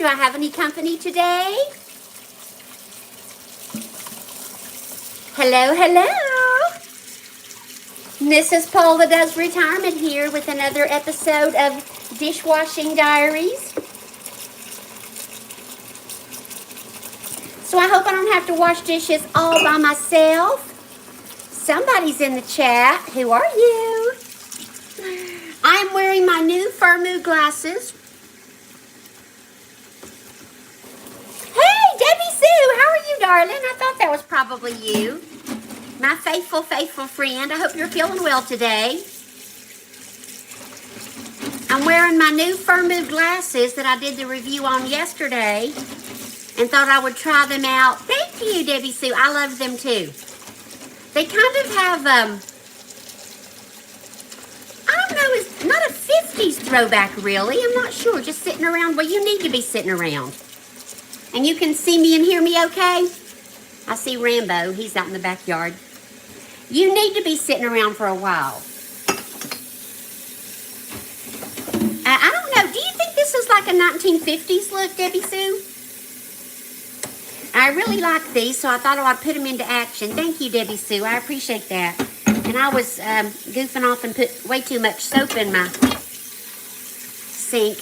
I have any company today? Hello, hello. Mrs. Paula Does Retirement here with another episode of Dishwashing Diaries. So I hope I don't have to wash dishes all by myself. Somebody's in the chat. Who are you? I'm wearing my new Firmoo glasses. Hey, Debbie Sue, how are you, darling? I thought that was probably you. My faithful, faithful friend. I hope you're feeling well today. I'm wearing my new Firmoo glasses that I did the review on yesterday and thought I would try them out. Thank you, Debbie Sue. I love them too. They kind of have, I don't know, it's not a 50s throwback really. I'm not sure. Just sitting around. Well, you need to be sitting around. And you can see me and hear me okay? I see Rambo. He's out in the backyard. You need to be sitting around for a while. I don't know. Do you think this is like a 1950s look, Debbie Sue? I really like these, so I thought I'd put them into action. Thank you, Debbie Sue. I appreciate that. And I was goofing off and put way too much soap in my sink.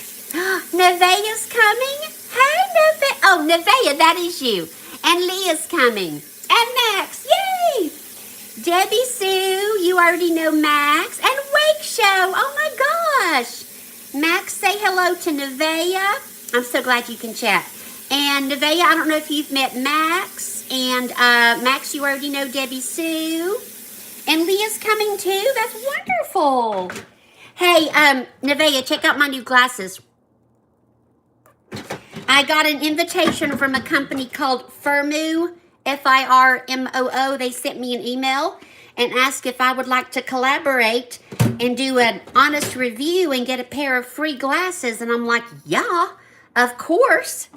Nevaeh's coming. Hey, Nevaeh. Oh, Nevaeh, that is you. And Leah's coming. And Max. Yay! Debbie Sue, you already know Max. And Wake Show. Oh, my gosh. Max, say hello to Nevaeh. I'm so glad you can chat. And Nevaeh, I don't know if you've met Max. And Max, you already know Debbie Sue. And Leah's coming too. That's wonderful. Hey, Nevaeh, check out my new glasses. I got an invitation from a company called Firmoo, Firmoo. They sent me an email and asked if I would like to collaborate and do an honest review and get a pair of free glasses. And I'm like, yeah, of course.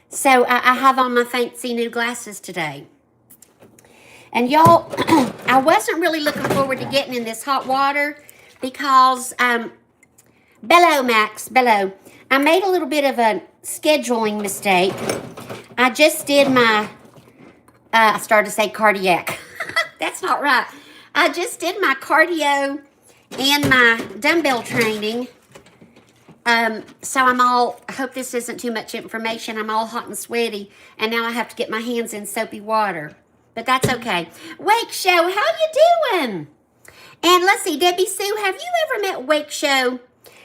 So I have on my fancy new glasses today. And y'all, I wasn't really looking forward to getting in this hot water because, bellow, Max, bellow. I made a little bit of a scheduling mistake. I just did my, I started to say cardiac. That's not right. I just did my cardio and my dumbbell training. So I hope this isn't too much information. I'm all hot and sweaty, and now I have to get my hands in soapy water. But that's okay. Wake Show, how you doing? And let's see, Debbie Sue, have you ever met Wake Show?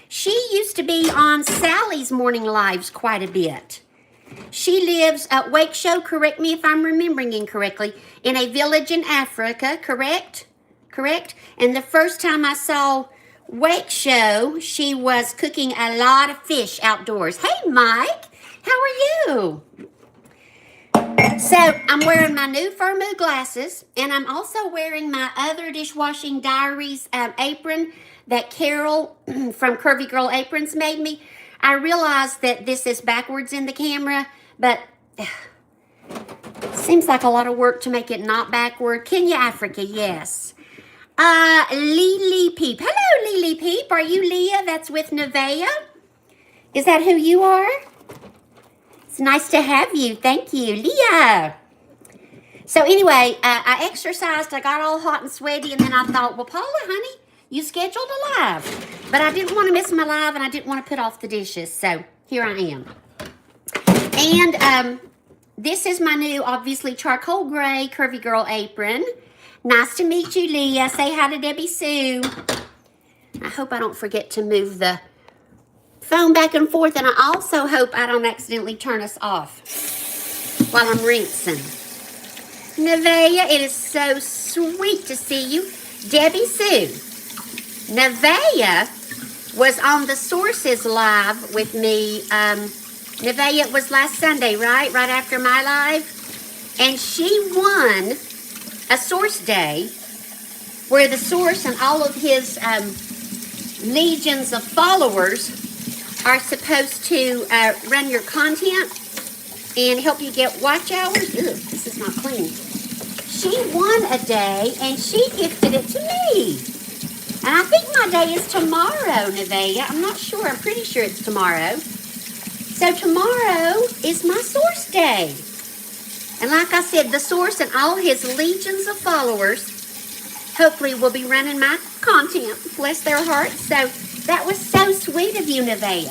She used to be on Sally's morning lives quite a bit. She lives at Wake Show, correct me if I'm remembering incorrectly, in a village in Africa, correct? Correct? And the first time I saw Wake Show, she was cooking a lot of fish outdoors. Hey, Mike, how are you? So I'm wearing my new Firmoo glasses, and I'm also wearing my other Dishwashing Diaries apron that Carol from Curvy Girl Aprons made me. I realize that this is backwards in the camera, but it seems like a lot of work to make it not backward. Kenya, Africa, yes. Lily Peep. Hello, Lily Peep. Are you Leah? That's with Nevaeh? Is that who you are? It's nice to have you. Thank you, Leah. So anyway, I exercised. I got all hot and sweaty, and then I thought, well, Paula, honey, you scheduled a live. But I didn't want to miss my live, and I didn't want to put off the dishes. So here I am. And this is my new, obviously, charcoal gray Curvy Girl apron. Nice to meet you, Leah. Say hi to Debbie Sue. I hope I don't forget to move the phone back and forth, and I also hope I don't accidentally turn us off while I'm rinsing. Nevaeh, it is so sweet to see you. Debbie Sue, Nevaeh was on the Sources live with me. Nevaeh, it was last Sunday, right? Right after my live. And she won a Source Day where the Source and all of his legions of followers are supposed to run your content and help you get watch hours. Ew, this is not clean. She won a day and she gifted it to me. And I think my day is tomorrow, Nevaeh. I'm not sure. I'm pretty sure it's tomorrow. So tomorrow is my source day. And like I said, the source and all his legions of followers hopefully will be running my content. Bless their hearts. So that was so sweet of you, Nevaeh.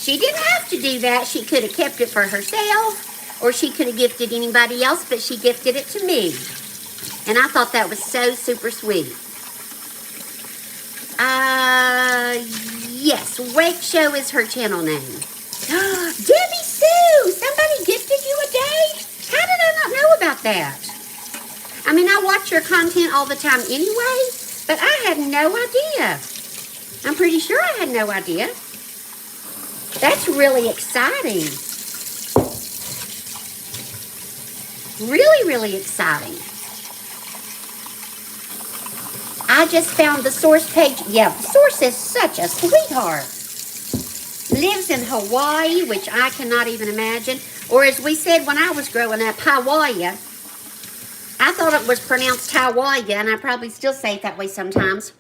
She didn't have to do that. She could have kept it for herself, or she could have gifted anybody else, but she gifted it to me. And I thought that was so super sweet. Yes, Wake Show is her channel name. Debbie Sue, somebody gifted you a day? How did I not know about that? I mean, I watch your content all the time anyway, but I had no idea. I'm pretty sure I had no idea. That's really exciting. Really, really exciting. I just found the source page. Yeah, the source is such a sweetheart. Lives in Hawaii, which I cannot even imagine. Or as we said when I was growing up, Hawaii. I thought it was pronounced Hawaii, and I probably still say it that way sometimes.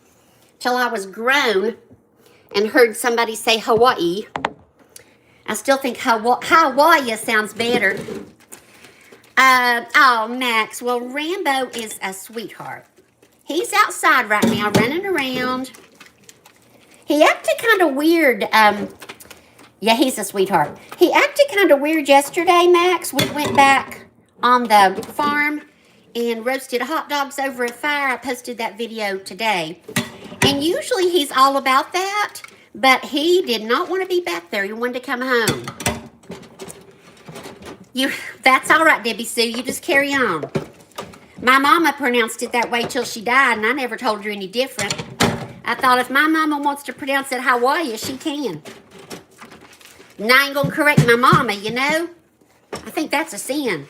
Till I was grown and heard somebody say Hawaii. I still think Hawaii sounds better. Oh, Max. Well, Rambo is a sweetheart. He's outside right now, running around. He acted kind of weird. Yeah, he's a sweetheart. He acted kind of weird yesterday, Max. We went back on the farm and roasted hot dogs over a fire. I posted that video today. And usually he's all about that, but he did not want to be back there. He wanted to come home. That's all right, Debbie Sue. You just carry on. My mama pronounced it that way till she died, and I never told her any different. I thought if my mama wants to pronounce it Hawaii, she can. And I ain't gonna correct my mama, you know? I think that's a sin.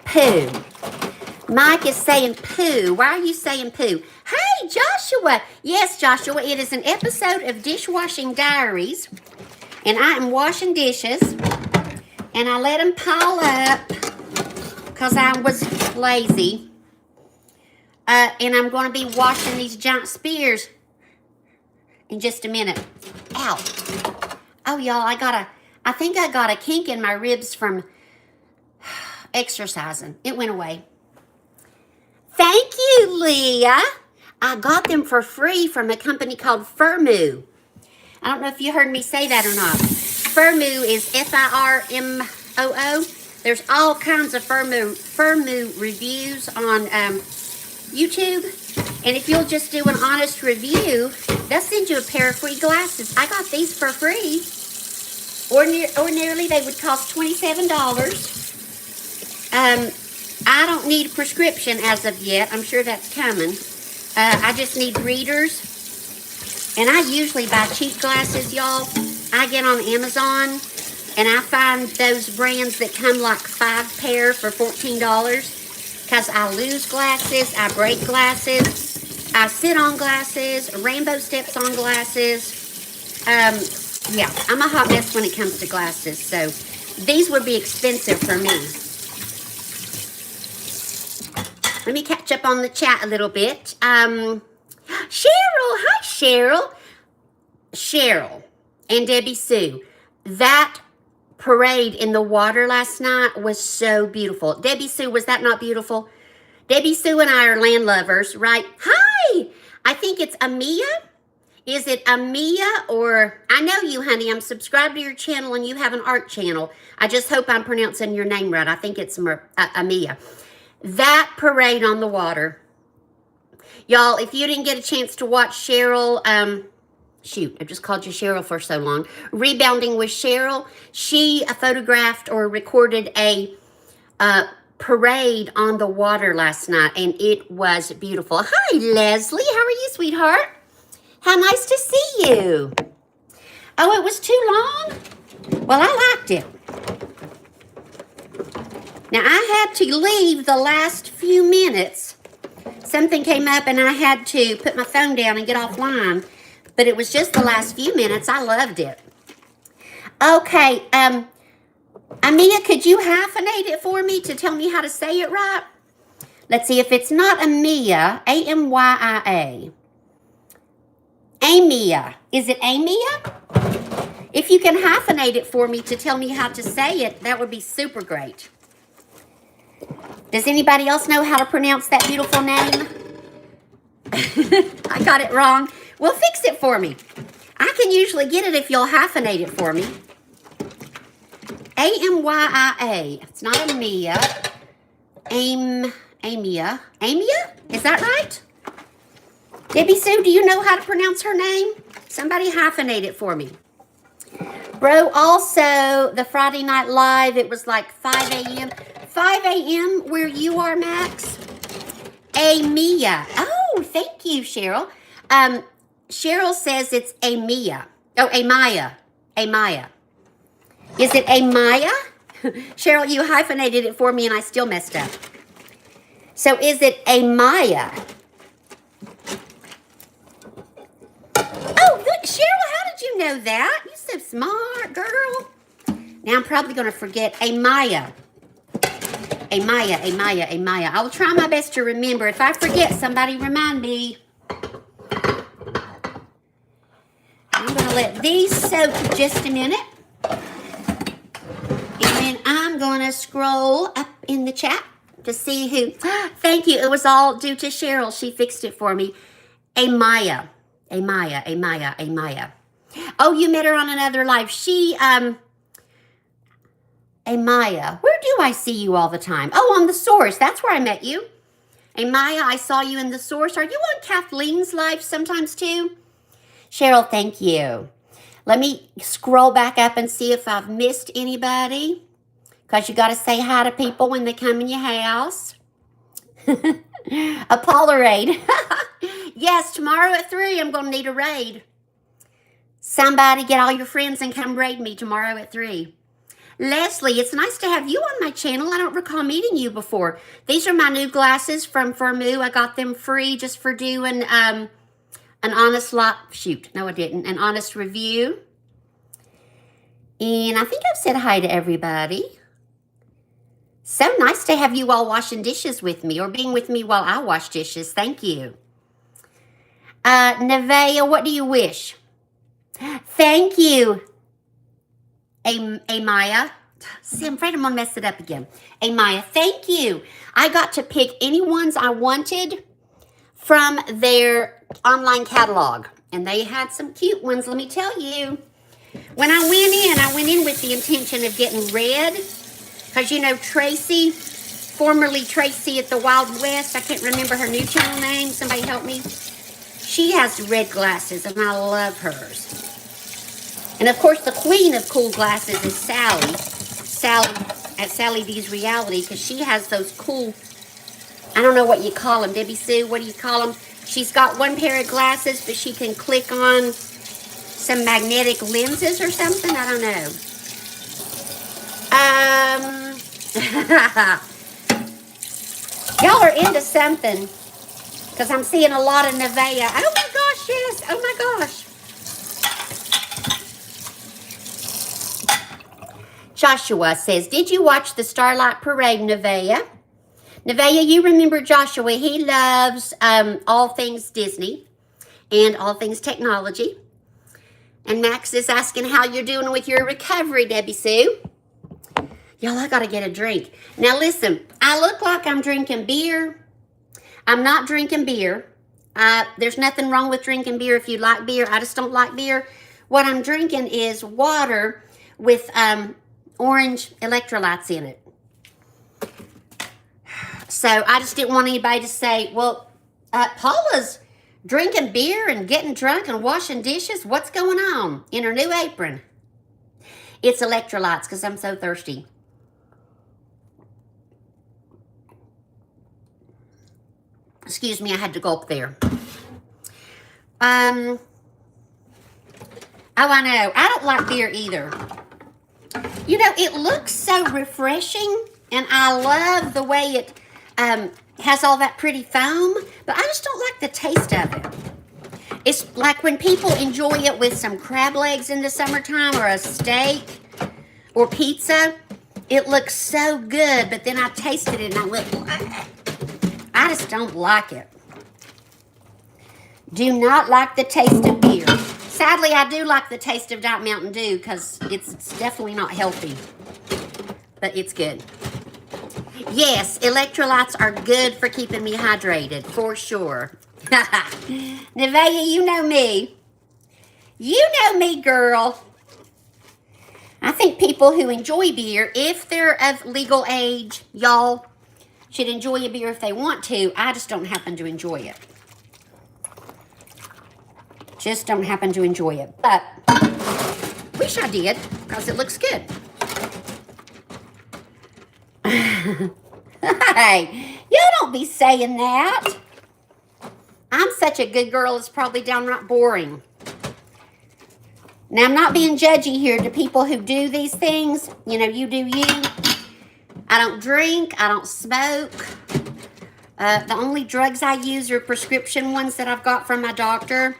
Poo. Mike is saying poo. Why are you saying poo? Hey, Joshua. Yes, Joshua, it is an episode of Dishwashing Diaries, and I am washing dishes, and I let them pile up because I was lazy. And I'm going to be washing these giant spears in just a minute. Ow. Oh, y'all, I think I got a kink in my ribs from exercising. It went away. Thank you, Leah. I got them for free from a company called Firmoo. I don't know if you heard me say that or not. Firmoo is F-I-R-M-O-O. There's all kinds of Firmoo reviews on YouTube. And if you'll just do an honest review, they'll send you a pair of free glasses. I got these for free. Ordinarily, they would cost $27. I don't need a prescription as of yet. I'm sure that's coming. I just need readers. And I usually buy cheap glasses, y'all. I get on Amazon, and I find those brands that come like 5 pair for $14. Because I lose glasses, I break glasses, I sit on glasses, Rainbow steps on glasses. Yeah, I'm a hot mess when it comes to glasses. So these would be expensive for me. Let me catch up on the chat a little bit. Cheryl, hi Cheryl. Cheryl and Debbie Sue. That parade in the water last night was so beautiful. Debbie Sue, was that not beautiful? Debbie Sue and I are land lovers, right? Hi! I think it's Amia. Is it Amia or... I know you, honey. I'm subscribed to your channel and you have an art channel. I just hope I'm pronouncing your name right. I think it's Amia. That parade on the water. Y'all, if you didn't get a chance to watch Cheryl... shoot, I just called you Cheryl for so long. Rebounding with Cheryl. She photographed or recorded a parade on the water last night, and it was beautiful. Hi, Leslie. How are you, sweetheart? How nice to see you. Oh, it was too long? Well, I liked it. Now, I had to leave the last few minutes. Something came up, and I had to put my phone down and get offline. But it was just the last few minutes. I loved it. Okay, Amia, could you hyphenate it for me to tell me how to say it right? Let's see if it's not Amia, A-M-Y-I-A. Amia. Is it Amia? If you can hyphenate it for me to tell me how to say it, that would be super great. Does anybody else know how to pronounce that beautiful name? I got it wrong. Well, fix it for me. I can usually get it if you'll hyphenate it for me. A-M-Y-I-A. It's not Amia. Amia. Amia? Is that right? Debbie Sue, do you know how to pronounce her name? Somebody hyphenate it for me. Bro, also, the Friday Night Live, it was like 5 a.m. 5 a.m. where you are, Max? Amia. Oh, thank you, Cheryl. Cheryl says it's Amia. Oh, Amaya. Amaya. Is it Amaya? Cheryl, you hyphenated it for me and I still messed up. So is it Amaya? Oh, good. Cheryl, how did you know that? You're so smart, girl. Now I'm probably going to forget Amaya. Amaya. I will try my best to remember. If I forget, somebody remind me. I'm going to let these soak just a minute. And then I'm going to scroll up in the chat to see who. Thank you. It was all due to Cheryl. She fixed it for me. Amaya. Oh, you met her on another live. She, Amaya. Where do I see you all the time? Oh, on The Source. That's where I met you. Amaya, I saw you in The Source. Are you on Kathleen's live sometimes too? Cheryl, thank you. Let me scroll back up and see if I've missed anybody. Because you got to say hi to people when they come in your house. A Paula raid. Yes, tomorrow at 3, I'm going to need a raid. Somebody get all your friends and come raid me tomorrow at 3. Leslie, it's nice to have you on my channel. I don't recall meeting you before. These are my new glasses from Firmoo. I got them free just for doing an honest an honest review. And I think I've said hi to everybody. So nice to have you all washing dishes with me or being with me while I wash dishes. Thank you. Nevaeh, what do you wish? Thank you. Amaya. See, I'm afraid I'm going to mess it up again. Amaya, thank you. I got to pick any ones I wanted from their online catalog. And they had some cute ones, let me tell you. When I went in with the intention of getting red. Because, you know, Tracy, formerly Tracy at the Wild West, I can't remember her new channel name. Somebody help me. She has red glasses, and I love hers. And, of course, the queen of cool glasses is Sally. Sally at Sally D's Reality, because she has those cool, I don't know what you call them. Debbie Sue, what do you call them? She's got one pair of glasses, but she can click on some magnetic lenses or something. I don't know. Y'all are into something, because I'm seeing a lot of Nevaeh. Oh, my gosh, yes. Oh, my gosh. Joshua says, did you watch the Starlight Parade, Nevaeh? Nevaeh, you remember Joshua. He loves all things Disney and all things technology. And Max is asking how you're doing with your recovery, Debbie Sue. Y'all, I got to get a drink. Now, listen, I look like I'm drinking beer. I'm not drinking beer. There's nothing wrong with drinking beer if you like beer. I just don't like beer. What I'm drinking is water with orange electrolytes in it. So I just didn't want anybody to say, well, Paula's drinking beer and getting drunk and washing dishes. What's going on in her new apron? It's electrolytes because I'm so thirsty. Excuse me, I had to go up there. Oh, I know. I don't like beer either. You know, it looks so refreshing, and I love the way it has all that pretty foam, but I just don't like the taste of it. It's like when people enjoy it with some crab legs in the summertime or a steak or pizza. It looks so good, but then I tasted it and I went, I just don't like it. Do not like the taste of beer. Sadly, I do like the taste of Diet Mountain Dew because it's definitely not healthy, but it's good. Yes, electrolytes are good for keeping me hydrated, for sure. Nevaeh, you know me. You know me, girl. I think people who enjoy beer, if they're of legal age, y'all, should enjoy a beer if they want to. I just don't happen to enjoy it. Just don't happen to enjoy it. But wish I did, because it looks good. Hey, you don't be saying that. I'm such a good girl, it's probably downright boring. Now, I'm not being judgy here to people who do these things. You know, you do you. I don't drink. I don't smoke. The only drugs I use are prescription ones that I've got from my doctor.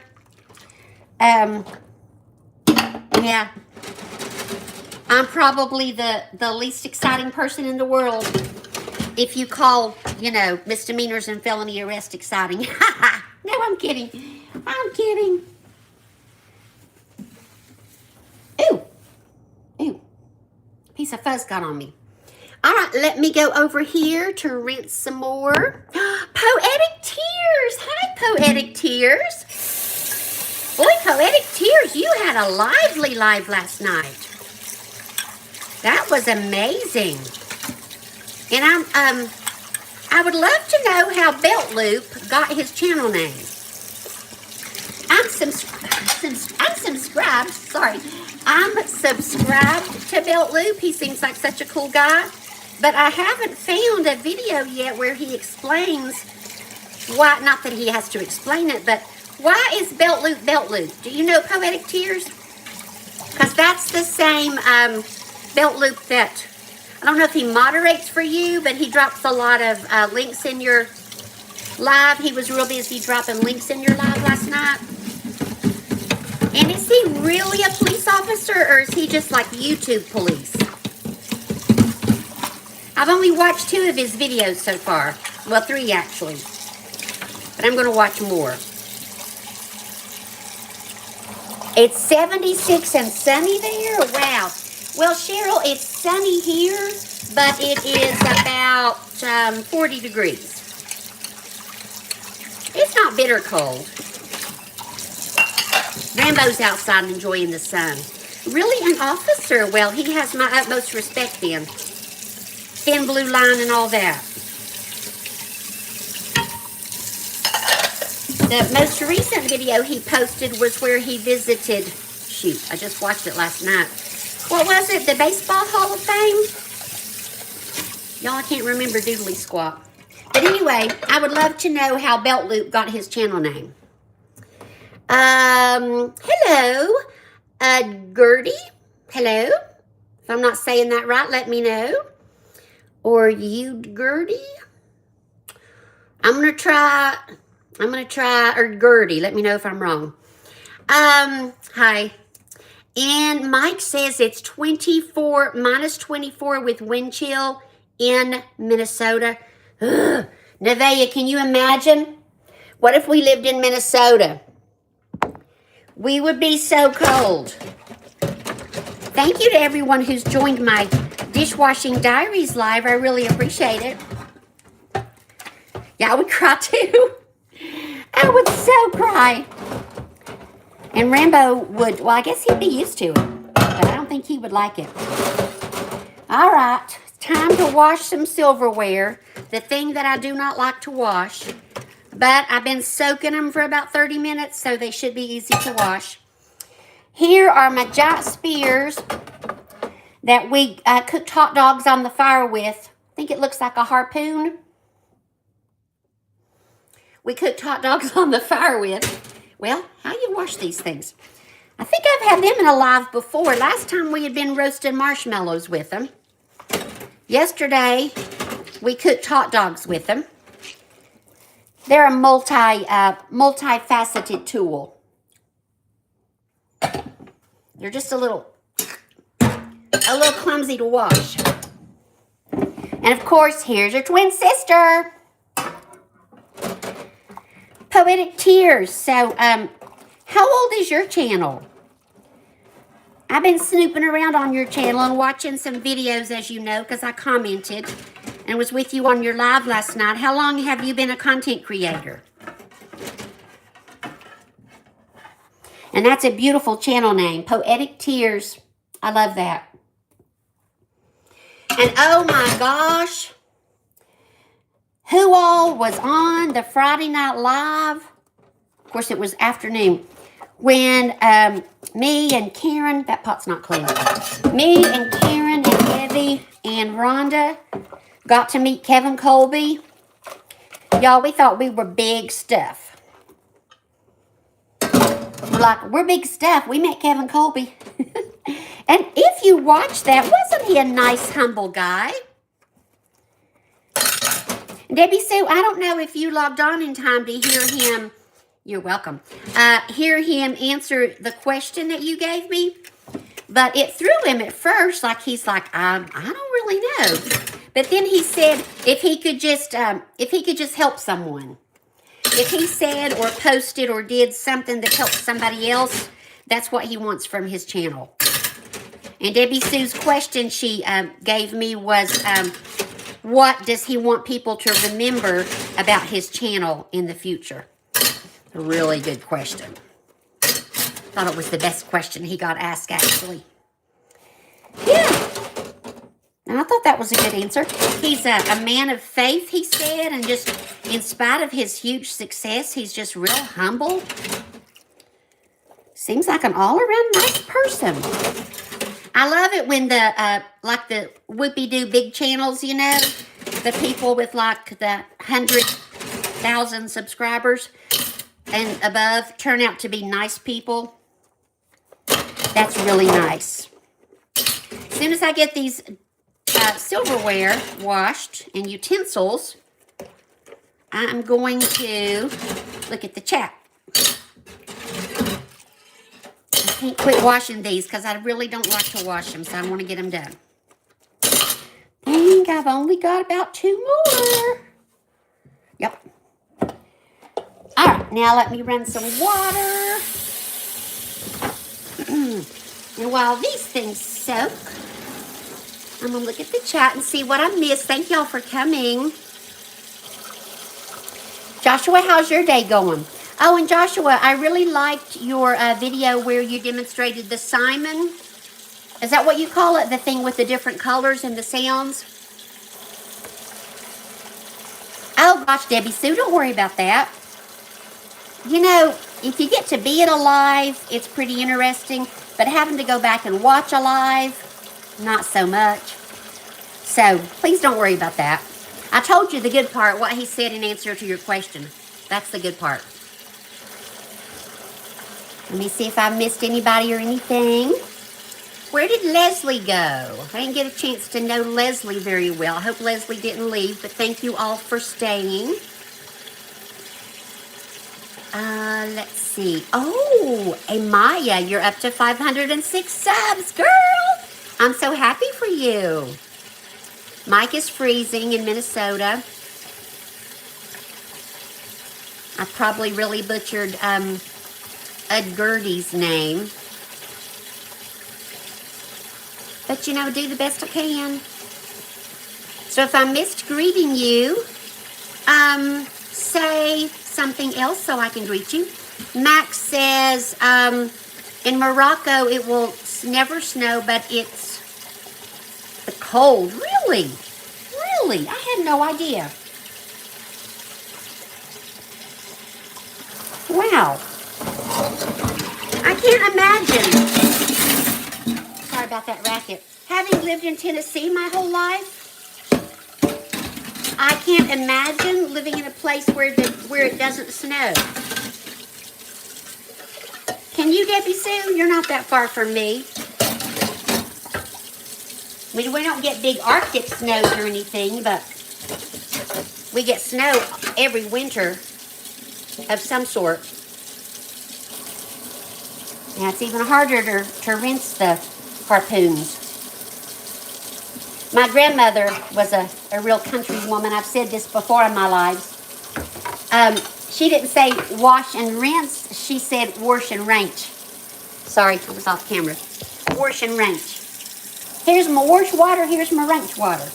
Yeah. I'm probably the least exciting person in the world if you call, you know, misdemeanors and felony arrest exciting. No, I'm kidding. I'm kidding. Ooh. Ooh. Piece of fuzz got on me. All right, let me go over here to rinse some more. Poetic Tears. Hi, Poetic Tears. Boy, Poetic Tears, you had a lively live last night. That was amazing. And I would love to know how Belt Loop got his channel name. I'm subscribed. Sorry. I'm subscribed to Belt Loop. He seems like such a cool guy. But I haven't found a video yet where he explains why, not that he has to explain it, but why is Belt Loop Belt Loop? Do you know Poetic Tears? Because that's the same Belt Loop that, I don't know if he moderates for you, but he drops a lot of links in your live. He was real busy dropping links in your live last night. And is he really a police officer, or is he just like YouTube police? I've only watched 2 of his videos so far. Well, 3 actually. But I'm going to watch more. It's 76 and sunny there? Wow. Well, Cheryl, it's sunny here, but it is about 40 degrees. It's not bitter cold. Rambo's outside enjoying the sun. Really an officer? Well, he has my utmost respect then. Thin blue line and all that. The most recent video he posted was where he visited, shoot, I just watched it last night. What was it? The Baseball Hall of Fame? Y'all, I can't remember doodly squat. But anyway, I would love to know how Belt Loop got his channel name. Hello, Gertie. Hello. If I'm not saying that right, let me know. Or you, Gertie. I'm gonna try, or Gertie. Let me know if I'm wrong. Hi. And Mike says it's minus 24 with wind chill in Minnesota. Ugh. Nevaeh, can you imagine? What if we lived in Minnesota? We would be so cold. Thank you to everyone who's joined my Dishwashing Diaries live. I really appreciate it. Yeah, I would cry too. I would so cry. And Rambo would, well, I guess he'd be used to it, but I don't think he would like it. All right, it's time to wash some silverware, the thing that I do not like to wash. But I've been soaking them for about 30 minutes, so they should be easy to wash. Here are my giant spears that we cooked hot dogs on the fire with. I think it looks like a harpoon. We cooked hot dogs on the fire with. Well, how do you wash these things? I think I've had them in a live before. Last time we had been roasting marshmallows with them. Yesterday, we cooked hot dogs with them. They're a multifaceted tool. They're just a little clumsy to wash. And of course, here's your twin sister. Poetic Tears. So, how old is your channel? I've been snooping around on your channel and watching some videos, as you know, because I commented and was with you on your live last night. How long have you been a content creator? And that's a beautiful channel name, Poetic Tears. I love that. And oh my gosh, who all was on the Friday Night Live? Of course, it was afternoon. When me and Karen, that pot's not clean. Me and Karen and Debbie and Rhonda got to meet Kevin Colby. Y'all, we thought we were big stuff. We're like, we're big stuff. We met Kevin Colby. And if you watch that, wasn't he a nice, humble guy? Debbie Sue, I don't know if you logged on in time to hear him. You're welcome. Hear him answer the question that you gave me. But it threw him at first, like he's like, I don't really know. But then he said if he could just help someone. If he said or posted or did something that helped somebody else, that's what he wants from his channel. And Debbie Sue's question she gave me was, what does he want people to remember about his channel in the future? A really good question. Thought it was the best question he got asked, actually. Yeah. And I thought that was a good answer. He's a man of faith, he said, and just in spite of his huge success, he's just real humble. Seems like an all-around nice person. I love it when the, like the whoopie-doo big channels, you know, the people with like the 100,000 subscribers and above turn out to be nice people. That's really nice. As soon as I get these silverware washed and utensils, I'm going to look at the chat. I can't quit washing these because I really don't like to wash them, so I want to get them done. I think I've only got about 2 more. Yep. All right, now let me run some water. And while these things soak, I'm going to look at the chat and see what I missed. Thank y'all for coming. Joshua, how's your day going? Oh, and Joshua, I really liked your video where you demonstrated the Simon. Is that what you call it? The thing with the different colors and the sounds? Oh, gosh, Debbie Sue, don't worry about that. You know, if you get to be at a live, it's pretty interesting. But having to go back and watch a live, not so much. So, please don't worry about that. I told you the good part, what he said in answer to your question. That's the good part. Let me see if I missed anybody or anything. Where did Leslie go? I didn't get a chance to know Leslie very well. I hope Leslie didn't leave, but thank you all for staying. Let's see. Oh, Amaya, you're up to 506 subs, girl. I'm so happy for you. Mike is freezing in Minnesota. I probably really butchered Udgerdy's name. But, you know, do the best I can. So if I missed greeting you, say something else so I can greet you. Max says, in Morocco, it will never snow, but it's the cold. Really? Really? I had no idea. Wow. I can't imagine. Sorry about that racket. Having lived in Tennessee my whole life, I can't imagine living in a place where it doesn't snow. Can you, Debbie Sue? You're not that far from me. I mean, we don't get big Arctic snows or anything, but we get snow every winter of some sort. Now, it's even harder to rinse the harpoons. My grandmother was a real country woman. I've said this before in my lives. She didn't say wash and rinse. She said wash and range. Sorry, I was off camera. Wash and range. Here's my wash water. Here's my range water.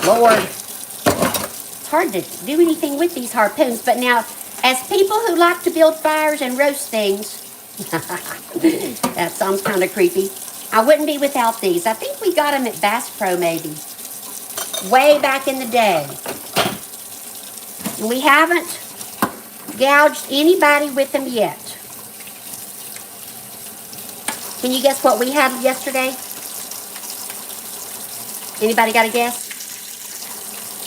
Lord, it's hard to do anything with these harpoons. But now, as people who like to build fires and roast things, that sounds kind of creepy. I wouldn't be without these. I think we got them at Bass Pro maybe. Way back in the day. We haven't gouged anybody with them yet. Can you guess what we had yesterday? Anybody got a guess?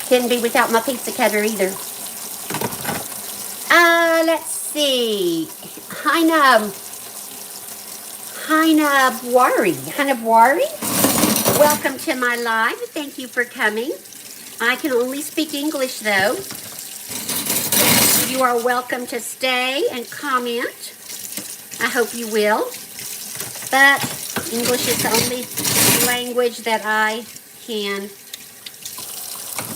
Couldn't be without my pizza cutter either. Let's see. Hinabwari. Welcome to my live. Thank you for coming. I can only speak English though. You are welcome to stay and comment. I hope you will. But English is the only language that I can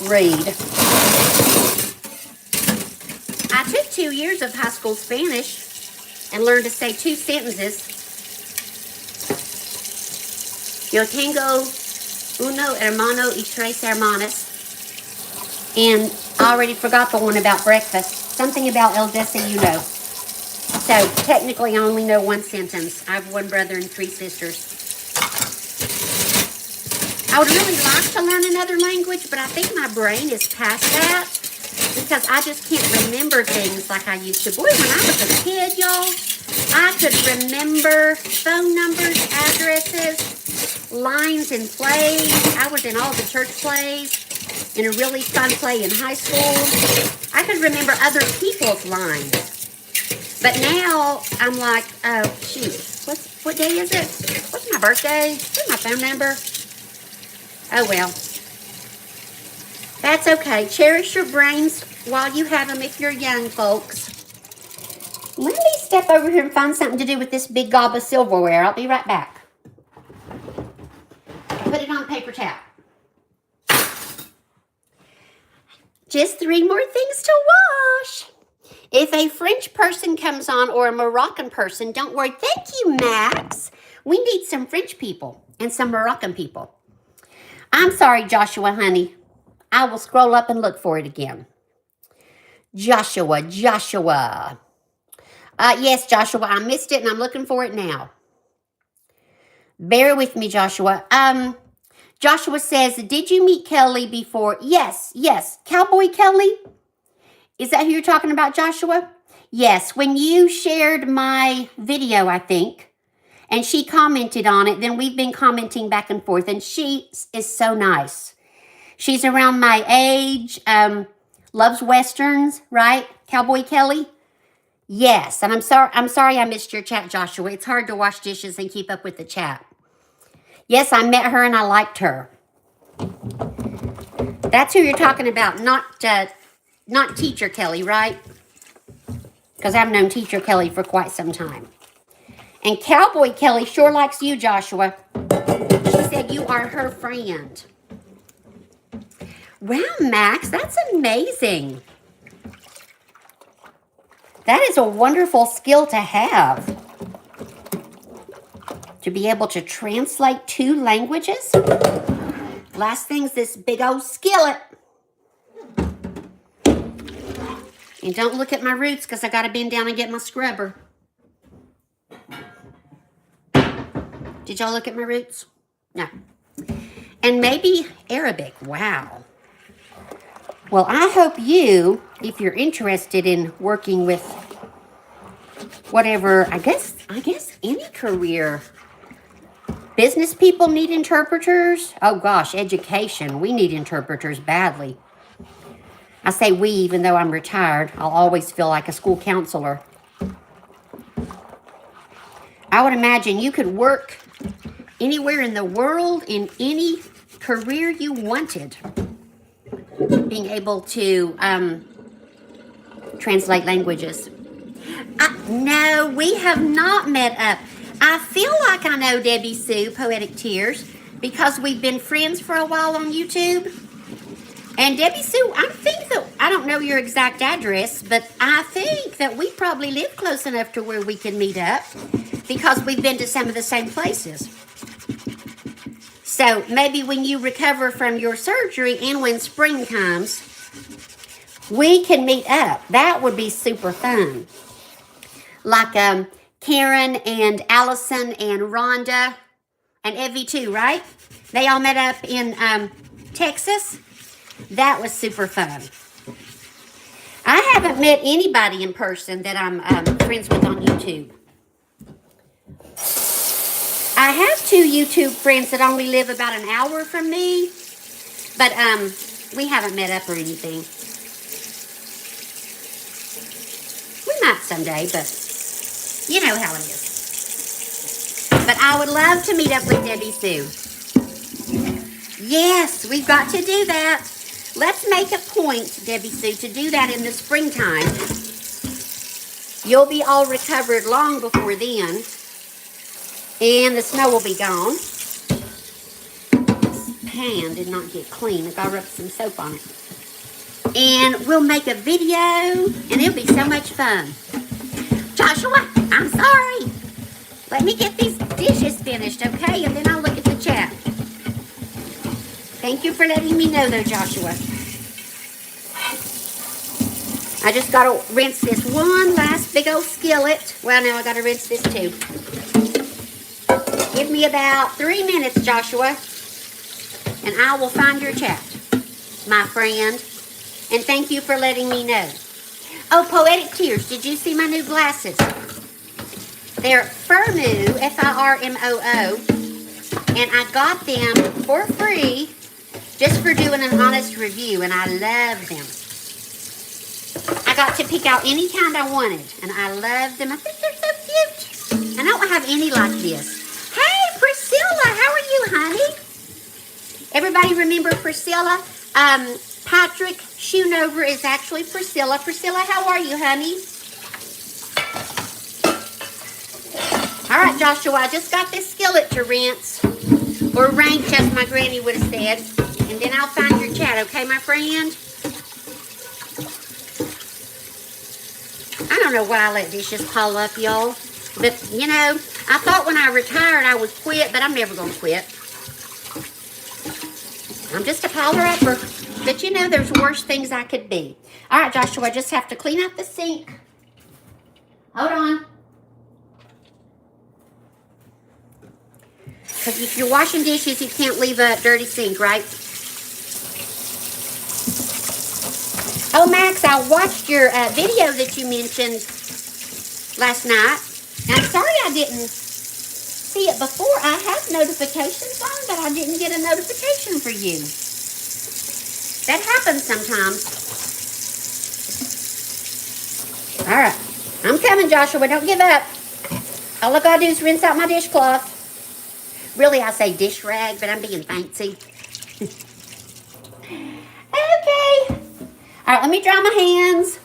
read. I took 2 years of high school Spanish and learned to say 2 sentences. Yo tengo uno hermano y 3 hermanas. And I already forgot the one about breakfast. Something about el desayuno. So technically I only know 1 sentence. I have 1 brother and 3 sisters. I would really like to learn another language, but I think my brain is past that because I just can't remember things like I used to. Boy, when I was a kid, y'all, I could remember phone numbers, addresses, lines in plays. I was in all the church plays, in a really fun play in high school. I could remember other people's lines. But now I'm like, oh, shoot, what day is it? What's my birthday? What's my phone number? Oh, well. That's okay. Cherish your brains while you have them if you're young, folks. Let me step over here and find something to do with this big gob of silverware. I'll be right back. Put it on paper towel. Just 3 more things to wash. If a French person comes on or a Moroccan person, don't worry. Thank you, Max. We need some French people and some Moroccan people. I'm sorry, Joshua, honey. I will scroll up and look for it again. Joshua. Yes, Joshua, I missed it and I'm looking for it now. Bear with me, Joshua. Joshua says, did you meet Kelly before? Yes. Cowboy Kelly? Is that who you're talking about, Joshua? Yes, when you shared my video, I think, and she commented on it, then we've been commenting back and forth, and she is so nice. She's around my age, loves Westerns, right, Cowboy Kelly? Yes, and I'm sorry I missed your chat, Joshua. It's hard to wash dishes and keep up with the chat. Yes, I met her and I liked her. That's who you're talking about, not Teacher Kelly, right? Because I've known Teacher Kelly for quite some time. And Cowboy Kelly sure likes you, Joshua. She said you are her friend. Wow, Max, that's amazing. That is a wonderful skill to have. To be able to translate 2 languages. Last thing's this big old skillet. And don't look at my roots because I got to bend down and get my scrubber. Did y'all look at my roots? No. And maybe Arabic. Wow. Well, I hope you, if you're interested in working with whatever, I guess any career. Business people need interpreters. Oh gosh, education. We need interpreters badly. I say we, even though I'm retired. I'll always feel like a school counselor. I would imagine you could work anywhere in the world in any career you wanted. Being able to translate languages. No, we have not met up. I feel like I know Debbie Sue, Poetic Tears, because we've been friends for a while on YouTube. And Debbie Sue, I don't know your exact address, but I think that we probably live close enough to where we can meet up because we've been to some of the same places. So maybe when you recover from your surgery and when spring comes, we can meet up. That would be super fun. Like Karen and Allison and Rhonda and Evie too, right? They all met up in Texas. That was super fun. I haven't met anybody in person that I'm friends with on YouTube. I have 2 YouTube friends that only live about an hour from me, but we haven't met up or anything. We might someday, but you know how it is. But I would love to meet up with Debbie Sue. Yes, we've got to do that. Let's make a point, Debbie Sue, to do that in the springtime. You'll be all recovered long before then. And the snow will be gone. This pan did not get clean. I got to rub some soap on it. And we'll make a video, and it'll be so much fun. Joshua, I'm sorry. Let me get these dishes finished, okay? And then I'll look at the chat. Thank you for letting me know, though, Joshua. I just got to rinse this one last big old skillet. Well, now I got to rinse this too. Give me about 3 minutes, Joshua, and I will find your chat, my friend. And thank you for letting me know. Oh, Poetic Tears, did you see my new glasses? They're Firmoo, F-I-R-M-O-O, and I got them for free just for doing an honest review, and I love them. I got to pick out any kind I wanted, and I love them. I think they're so cute. I don't have any like this. Hey, Priscilla, how are you, honey? Everybody remember Priscilla? Patrick Schoonover is actually Priscilla. Priscilla, how are you, honey? All right, Joshua, I just got this skillet to rinse, or ranch, as my granny would have said, and then I'll find your chat, okay, my friend? I don't know why I let dishes pile up, y'all, but, you know, I thought when I retired I would quit, but I'm never going to quit. I'm just a piler-upper, but, you know, there's worse things I could be. All right, Joshua, I just have to clean up the sink. Hold on. Because if you're washing dishes, you can't leave a dirty sink, right? Oh, Max, I watched your video that you mentioned last night. I'm sorry I didn't see it before. I have notifications on, but I didn't get a notification for you. That happens sometimes. All right. I'm coming, Joshua. Don't give up. All I gotta do is rinse out my dishcloth. Really, I say dish rag, but I'm being fancy. Okay. All right, let me dry my hands.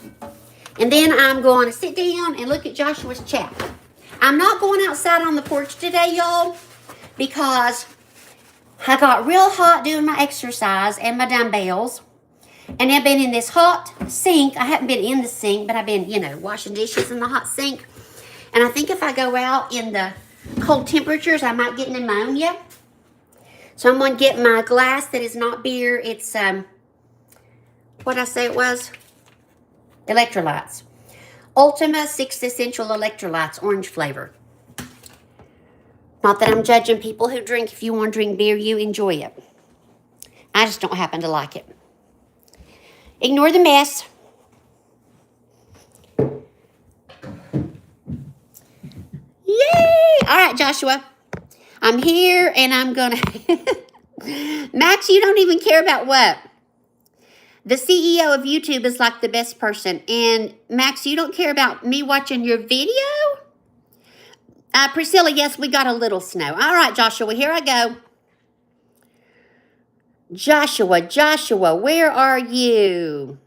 And then I'm going to sit down and look at Joshua's chat. I'm not going outside on the porch today, y'all, because I got real hot doing my exercise and my dumbbells. And I've been in this hot sink. I haven't been in the sink, but I've been, you know, washing dishes in the hot sink. And I think if I go out in the cold temperatures, I might get pneumonia. So I'm going to get my glass that is not beer. It's, what did I say it was? Electrolytes. Ultima 6 Essential Electrolytes, orange flavor. Not that I'm judging people who drink. If you want to drink beer, you enjoy it. I just don't happen to like it. Ignore the mess. Yay! All right, Joshua. I'm here, and I'm going to... Max, you don't even care about what? The CEO of YouTube is like the best person. And, Max, you don't care about me watching your video? Priscilla, yes, we got a little snow. All right, Joshua, here I go. Joshua, where are you?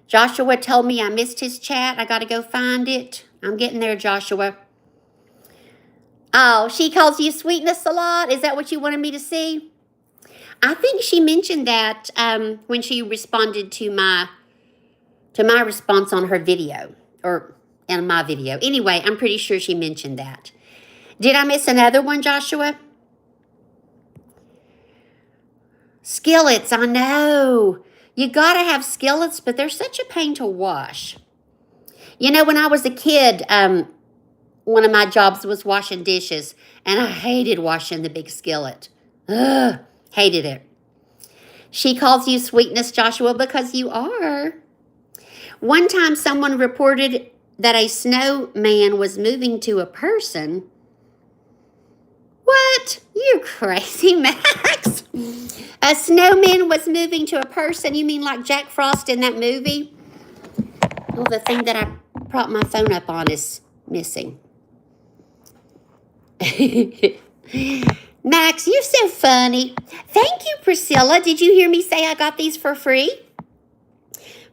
Joshua told me I missed his chat. I got to go find it. I'm getting there, Joshua. Oh, she calls you Sweetness a lot? Is that what you wanted me to see? I think she mentioned that when she responded to my response on her video, or in my video. Anyway, I'm pretty sure she mentioned that. Did I miss another one, Joshua? Skillets, I know. You got to have skillets, but they're such a pain to wash. You know, when I was a kid, one of my jobs was washing dishes, and I hated washing the big skillet. Ugh, hated it. She calls you sweetness, Joshua, because you are. One time someone reported that a snowman was moving to a person. What? You're crazy, Max. A snowman was moving to a person? You mean like Jack Frost in that movie? Well, the thing that I propped my phone up on is missing. Max, you're so funny. Thank you, Priscilla. Did you hear me say I got these for free?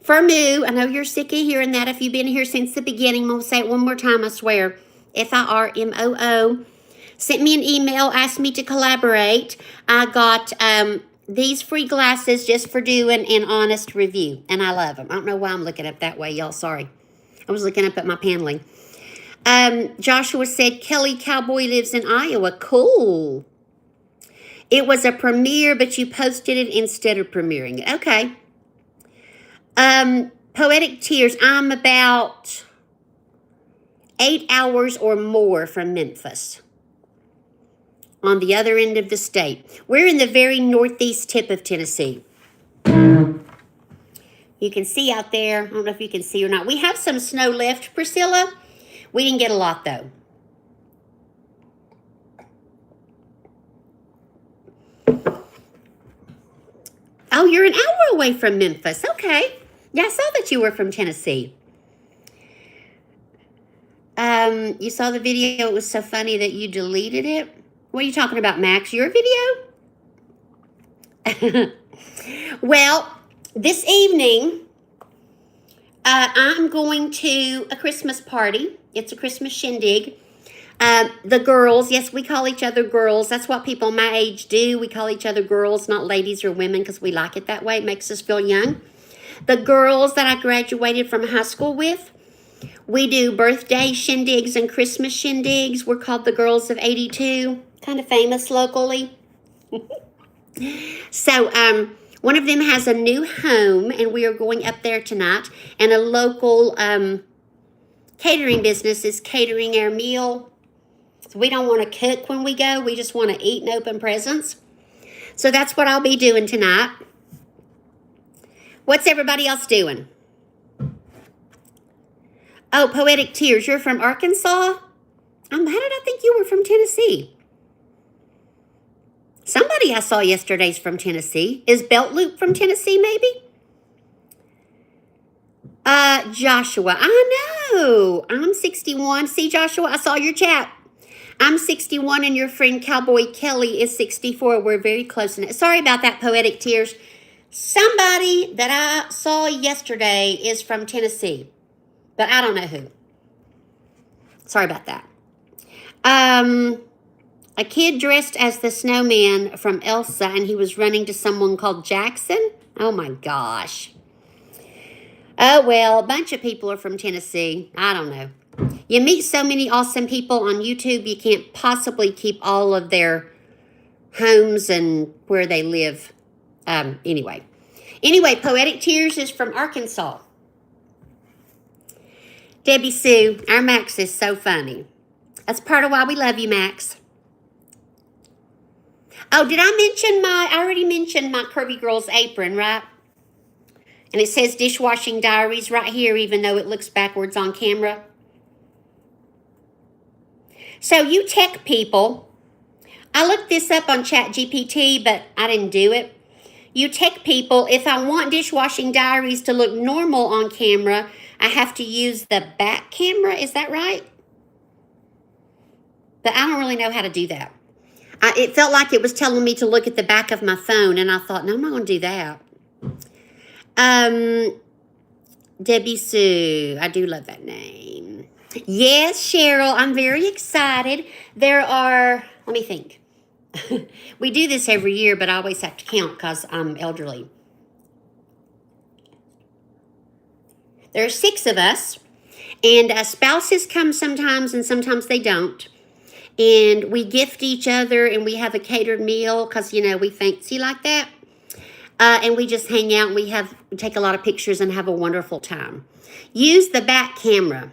Firmoo, I know you're sick of hearing that if you've been here since the beginning. I'm going to say it one more time, I swear. FIRMOO. Sent me an email, asked me to collaborate. I got these free glasses just for doing an honest review, and I love them. I don't know why I'm looking up that way, y'all. Sorry. I was looking up at my paneling. Joshua said, Kelly Cowboy lives in Iowa. Cool. It was a premiere, but you posted it instead of premiering it. Okay. Poetic Tears, I'm about 8 hours or more from Memphis, on the other end of the state. We're in the very northeast tip of Tennessee. You can see out there. I don't know if you can see or not. We have some snow left, Priscilla. We didn't get a lot, though. Oh, you're an hour away from Memphis. Okay. Yeah, I saw that you were from Tennessee. You saw the video. It was so funny that you deleted it. What are you talking about, Max? Your video? Well, this evening, I'm going to a Christmas party. It's a Christmas shindig. The girls, yes, we call each other girls. That's what people my age do. We call each other girls, not ladies or women, because we like it that way. It makes us feel young. The girls that I graduated from high school with, we do birthday shindigs and Christmas shindigs. We're called the Girls of 82. Kind of famous locally. So, one of them has a new home, and we are going up there tonight. And a local catering business is catering our meal. So we don't want to cook when we go. We just want to eat and open presents. So that's what I'll be doing tonight. What's everybody else doing? Oh, Poetic Tears, you're from Arkansas? How did I think you were from Tennessee? Somebody I saw yesterday's from Tennessee. Is Belt Loop from Tennessee, maybe? Joshua, I know. I'm 61. See, Joshua, I saw your chat. I'm 61 and your friend Cowboy Kelly is 64. We're very close. Sorry about that, Poetic Tears. Somebody that I saw yesterday is from Tennessee, but I don't know who. Sorry about that. A kid dressed as the snowman from Elsa, and he was running to someone called Jackson. Oh, my gosh. Oh, well, a bunch of people are from Tennessee. I don't know. You meet so many awesome people on YouTube, you can't possibly keep all of their homes and where they live. Anyway, Poetic Tears is from Arkansas. Debbie Sue, our Max is so funny. That's part of why we love you, Max. Oh, did I already mentioned my Curvy Girl's apron, right? And it says Dishwashing Diaries right here, even though it looks backwards on camera. So you tech people, I looked this up on ChatGPT, but I didn't do it. You tech people, if I want Dishwashing Diaries to look normal on camera, I have to use the back camera. Is that right? But I don't really know how to do that. It felt like it was telling me to look at the back of my phone, and I thought, no, I'm not going to do that. Debbie Sue, I do love that name. Yes, Cheryl, I'm very excited. There are, let me think. We do this every year, but I always have to count because I'm elderly. There are 6 of us, and spouses come sometimes, and sometimes they don't. And we gift each other, and we have a catered meal because, you know, we fancy like that. And we just hang out, and we take a lot of pictures and have a wonderful time. Use the back camera.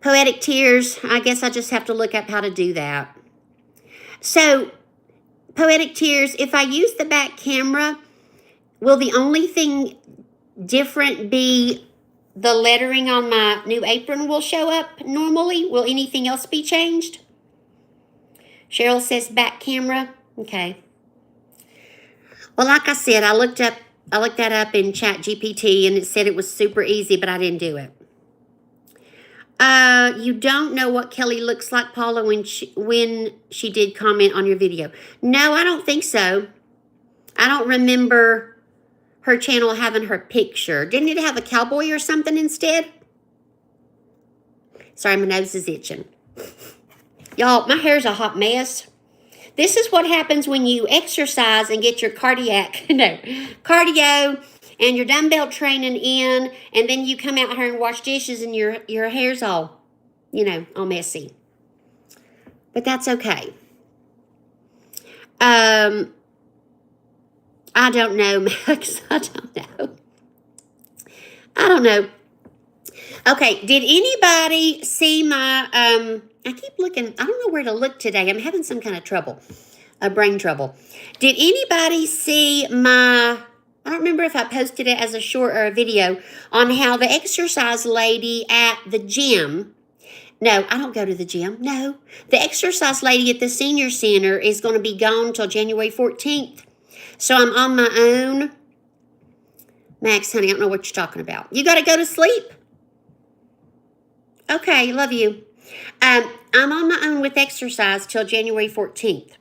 Poetic Tears, I guess I just have to look up how to do that. So, Poetic Tears, if I use the back camera, will the only thing different be the lettering on my new apron will show up normally? Will anything else be changed? Cheryl says back camera. Okay. Well, like I said, I looked that up in ChatGPT, and it said it was super easy, but I didn't do it. You don't know what Kelly looks like, Paula, when she did comment on your video. No, I don't think so. I don't remember her channel having her picture. Didn't it have a cowboy or something instead? Sorry, my nose is itching. Y'all, my hair's a hot mess. This is what happens when you exercise and get your cardio and your dumbbell training in, and then you come out here and wash dishes and your hair's all, you know, all messy. But that's okay. I don't know, Max. I don't know. Okay, did anybody see my, I keep looking, I don't know where to look today. I'm having some kind of trouble, brain trouble. Did anybody see my, I don't remember if I posted it as a short or a video, on how the exercise lady at the gym, no, I don't go to the gym, no. The exercise lady at the senior center is going to be gone till January 14th. So I'm on my own. Max, honey, I don't know what you're talking about. You got to go to sleep? Okay, love you. I'm on my own with exercise till January 14th.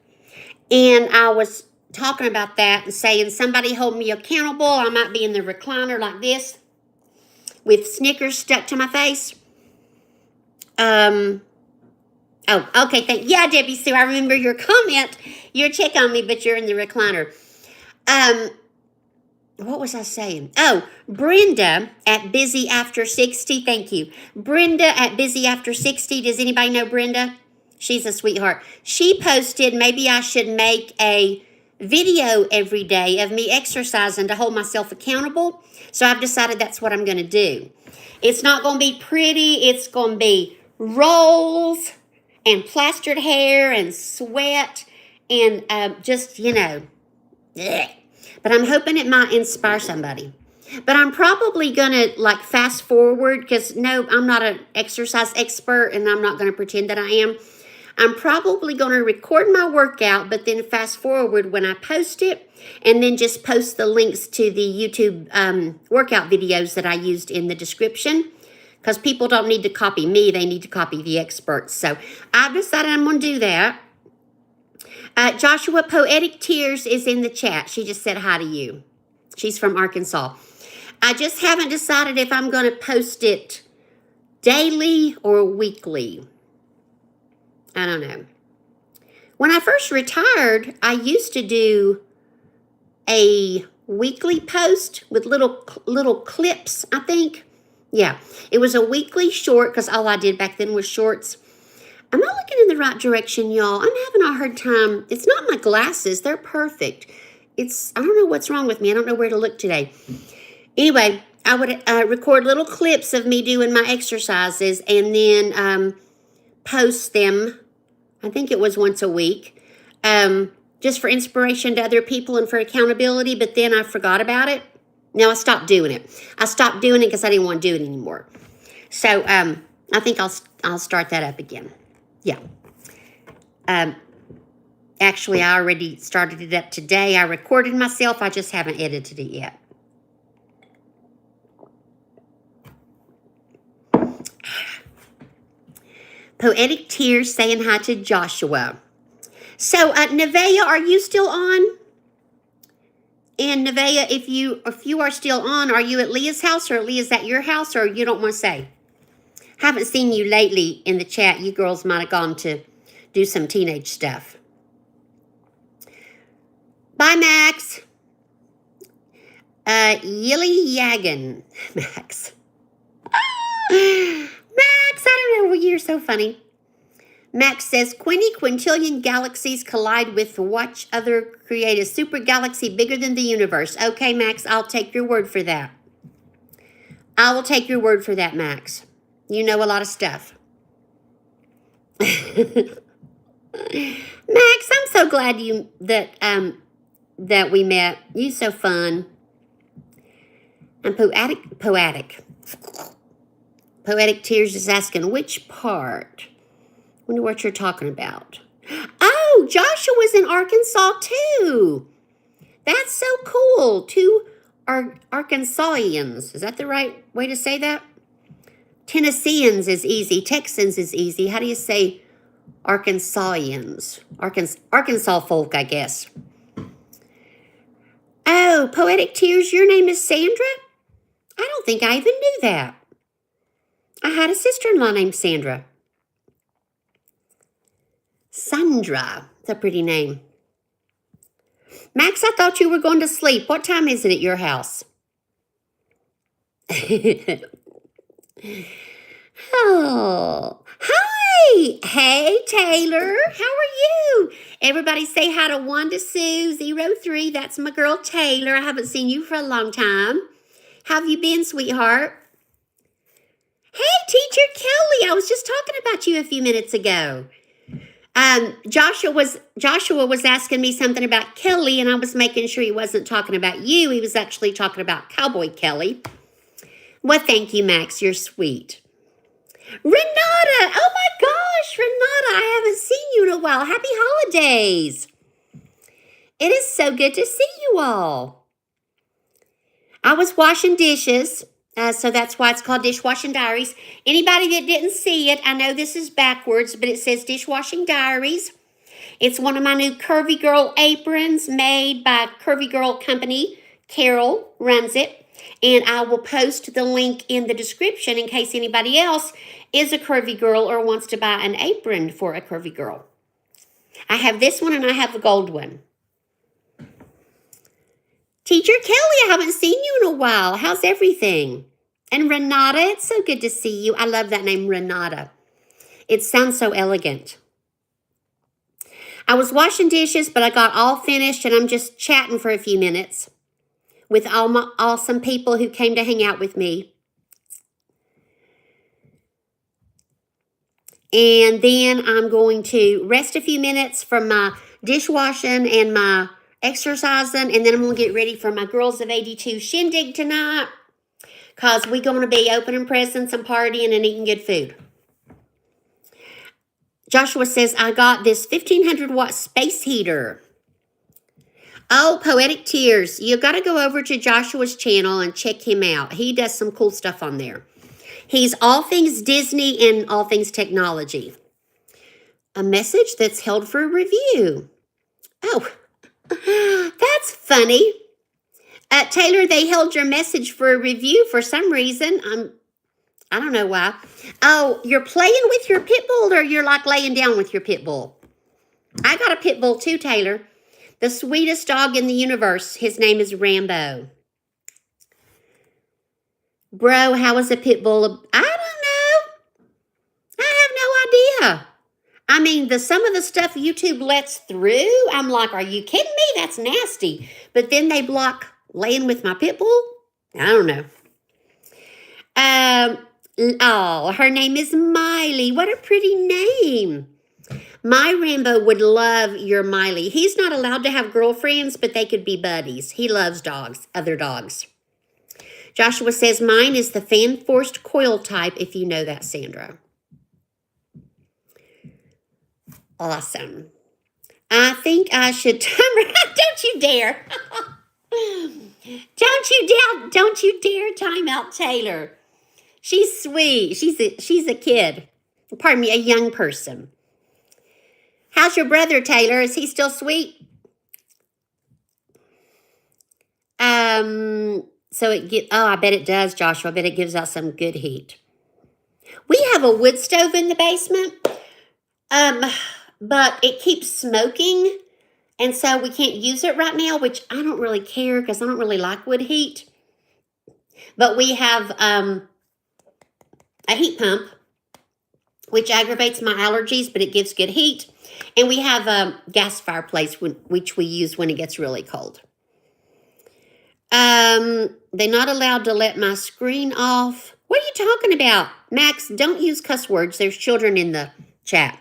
And I was talking about that and saying, somebody hold me accountable. I might be in the recliner like this with Snickers stuck to my face. Oh, okay, yeah, Debbie Sue, I remember your comment. You're check on me, but you're in the recliner. What was I saying? Oh, Brenda at Busy After 60. Thank you. Brenda at Busy After 60. Does anybody know Brenda? She's a sweetheart. She posted, maybe I should make a video every day of me exercising to hold myself accountable. So I've decided that's what I'm going to do. It's not going to be pretty. It's going to be rolls and plastered hair and sweat and just, you know, bleh. But I'm hoping it might inspire somebody. But I'm probably going to like fast forward because no, I'm not an exercise expert and I'm not going to pretend that I am. I'm probably going to record my workout, but then fast forward when I post it and then just post the links to the YouTube workout videos that I used in the description because people don't need to copy me. They need to copy the experts. So I've decided I'm going to do that. Joshua Poetic Tears is in the chat. She just said hi to you. She's from Arkansas. I just haven't decided if I'm going to post it daily or weekly. I don't know. When I first retired, I used to do a weekly post with little clips, I think. Yeah, it was a weekly short because all I did back then was shorts. I'm not looking in the right direction, y'all. I'm having a hard time. It's not my glasses. They're perfect. I don't know what's wrong with me. I don't know where to look today. Anyway, I would record little clips of me doing my exercises and then post them. I think it was once a week, just for inspiration to other people and for accountability. But then I forgot about it. Now I stopped doing it. I stopped doing it because I didn't want to do it anymore. So I think I'll start that up again. Yeah. Actually, I already started it up today. I recorded myself. I just haven't edited it yet. Poetic Tears saying hi to Joshua. So, Nevaeh, are you still on? And Nevaeh, if you are still on, are you at Leah's house or Leah's at your house or you don't want to say? Haven't seen you lately in the chat. You girls might have gone to do some teenage stuff. Bye, Max. Yilly Yagan. Max. Max, I don't know. You're so funny. Max says, quintillion galaxies collide with watch other create a super galaxy bigger than the universe. Okay, Max, I'll take your word for that. I will take your word for that, Max. You know a lot of stuff. Max, I'm so glad that we met. You so fun. And Poetic Tears is asking, which part? Wonder what you're talking about. Oh, Joshua's in Arkansas too. That's so cool. Two Arkansasians. Is that the right way to say that? Tennesseans is easy. Texans is easy. How do you say Arkansasians? Arkansas folk, I guess. Oh, Poetic Tears, your name is Sandra? I don't think I even knew that. I had a sister-in-law named Sandra. Sandra. It's a pretty name. Max, I thought you were going to sleep. What time is it at your house? Oh, hi. Hey, Taylor. How are you? Everybody say hi to Wanda Sue 03. That's my girl, Taylor. I haven't seen you for a long time. How have you been, sweetheart? Hey, Teacher Kelly. I was just talking about you a few minutes ago. Joshua was asking me something about Kelly, and I was making sure he wasn't talking about you. He was actually talking about Cowboy Kelly. Well, thank you, Max. You're sweet. Renata! Oh my gosh, Renata, I haven't seen you in a while. Happy holidays. It is so good to see you all. I was washing dishes, so that's why it's called Dishwashing Diaries. Anybody that didn't see it, I know this is backwards, but it says Dishwashing Diaries. It's one of my new Curvy Girl Aprons made by Curvy Girl Company. Carol runs it. And I will post the link in the description in case anybody else is a curvy girl or wants to buy an apron for a curvy girl. I have this one and I have the gold one. Teacher Kelly, I haven't seen you in a while. How's everything? And Renata, it's so good to see you. I love that name, Renata. It sounds so elegant. I was washing dishes, but I got all finished and I'm just chatting for a few minutes with all my awesome people who came to hang out with me. And then I'm going to rest a few minutes from my dishwashing and my exercising, and then I'm going to get ready for my Girls of 82 shindig tonight because we're going to be opening presents and partying and eating good food. Joshua says, I got this 1500 watt space heater. Oh, Poetic Tears. You got to go over to Joshua's channel and check him out. He does some cool stuff on there. He's all things Disney and all things technology. A message that's held for review. Oh, that's funny. Taylor, they held your message for a review for some reason. I don't know why. Oh, you're playing with your pit bull or you're like laying down with your pit bull? I got a pit bull too, Taylor. The sweetest dog in the universe. His name is Rambo. Bro, how is a pit bull? I don't know. I have no idea. I mean, some of the stuff YouTube lets through, I'm like, are you kidding me? That's nasty. But then they block laying with my pit bull? I don't know. Oh, her name is Miley. What a pretty name. My Rambo would love your Miley. He's not allowed to have girlfriends, but they could be buddies. He loves dogs, other dogs. Joshua says, mine is the fan-forced coil type, if you know that, Sandra. Awesome. I think I should don't you dare. Don't you dare time out Taylor. She's sweet. She's a kid. Pardon me, a young person. How's your brother, Taylor? Is he still sweet? I bet it does, Joshua. I bet it gives out some good heat. We have a wood stove in the basement. But it keeps smoking. And so we can't use it right now, which I don't really care because I don't really like wood heat. But we have a heat pump, which aggravates my allergies, but it gives good heat. And we have a gas fireplace, which we use when it gets really cold. They're not allowed to let my screen off. What are you talking about? Max, don't use cuss words. There's children in the chat.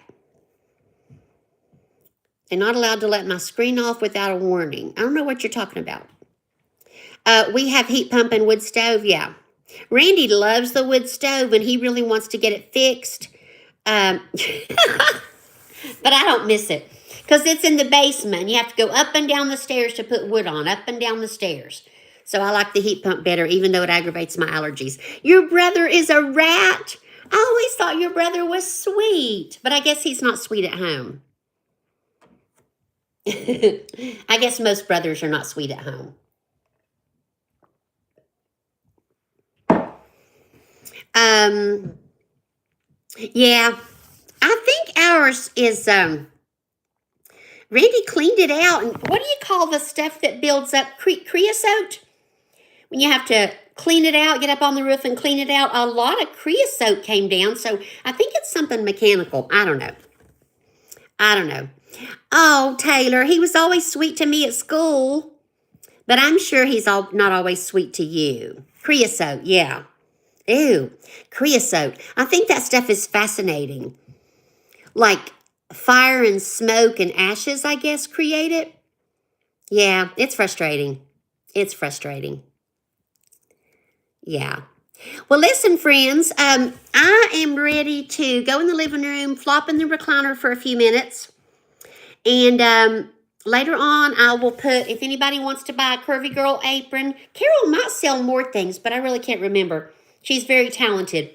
They're not allowed to let my screen off without a warning. I don't know what you're talking about. We have heat pump and wood stove, yeah. Randy loves the wood stove, and he really wants to get it fixed. But I don't miss it because it's in the basement. You have to go up and down the stairs to put wood on, up and down the stairs. So I like the heat pump better, even though it aggravates my allergies. Your brother is a rat. I always thought your brother was sweet, but I guess he's not sweet at home. I guess most brothers are not sweet at home. Yeah, I think ours is, Randy cleaned it out. And what do you call the stuff that builds up? Creosote? When you have to clean it out, get up on the roof and clean it out. A lot of creosote came down, so I think it's something mechanical. I don't know. Oh, Taylor, he was always sweet to me at school, but I'm sure he's not always sweet to you. Creosote, yeah. Ew, creosote. I think that stuff is fascinating. Like fire and smoke and ashes, I guess, create it. Yeah, it's frustrating. It's frustrating. Yeah. Well, listen, friends, I am ready to go in the living room, flop in the recliner for a few minutes. And later on, I will put, if anybody wants to buy a Curvy Girl apron, Carol might sell more things, but I really can't remember. She's very talented.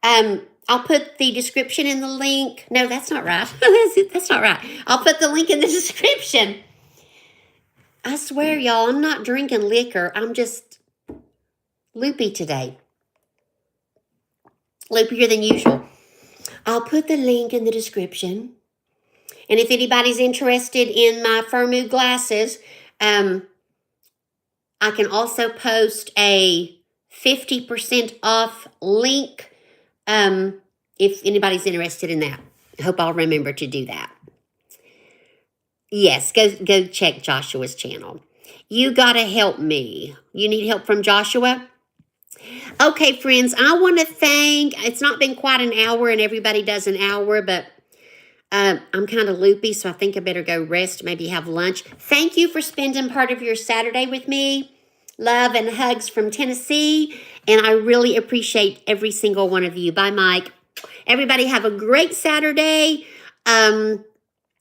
I'll put the description in the link. No, that's not right. That's not right. I'll put the link in the description. I swear, y'all, I'm not drinking liquor. I'm just loopy today. Loopier than usual. I'll put the link in the description. And if anybody's interested in my Firmoo glasses, I can also post a 50% off link if anybody's interested in that. I hope I'll remember to do that. Yes, go check Joshua's channel. You got to help me. You need help from Joshua? Okay, friends, I want to thank, it's not been quite an hour and everybody does an hour, but I'm kind of loopy, so I think I better go rest, maybe have lunch. Thank you for spending part of your Saturday with me. Love and hugs from Tennessee, and I really appreciate every single one of you. Bye, Mike. Everybody have a great Saturday. Do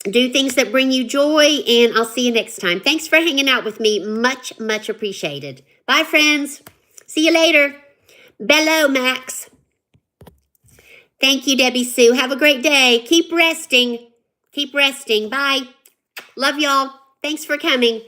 things that bring you joy, and I'll see you next time. Thanks for hanging out with me. Much, much appreciated. Bye, friends. See you later. Bello, Max. Thank you, Debbie Sue. Have a great day. Keep resting. Keep resting. Bye. Love y'all. Thanks for coming.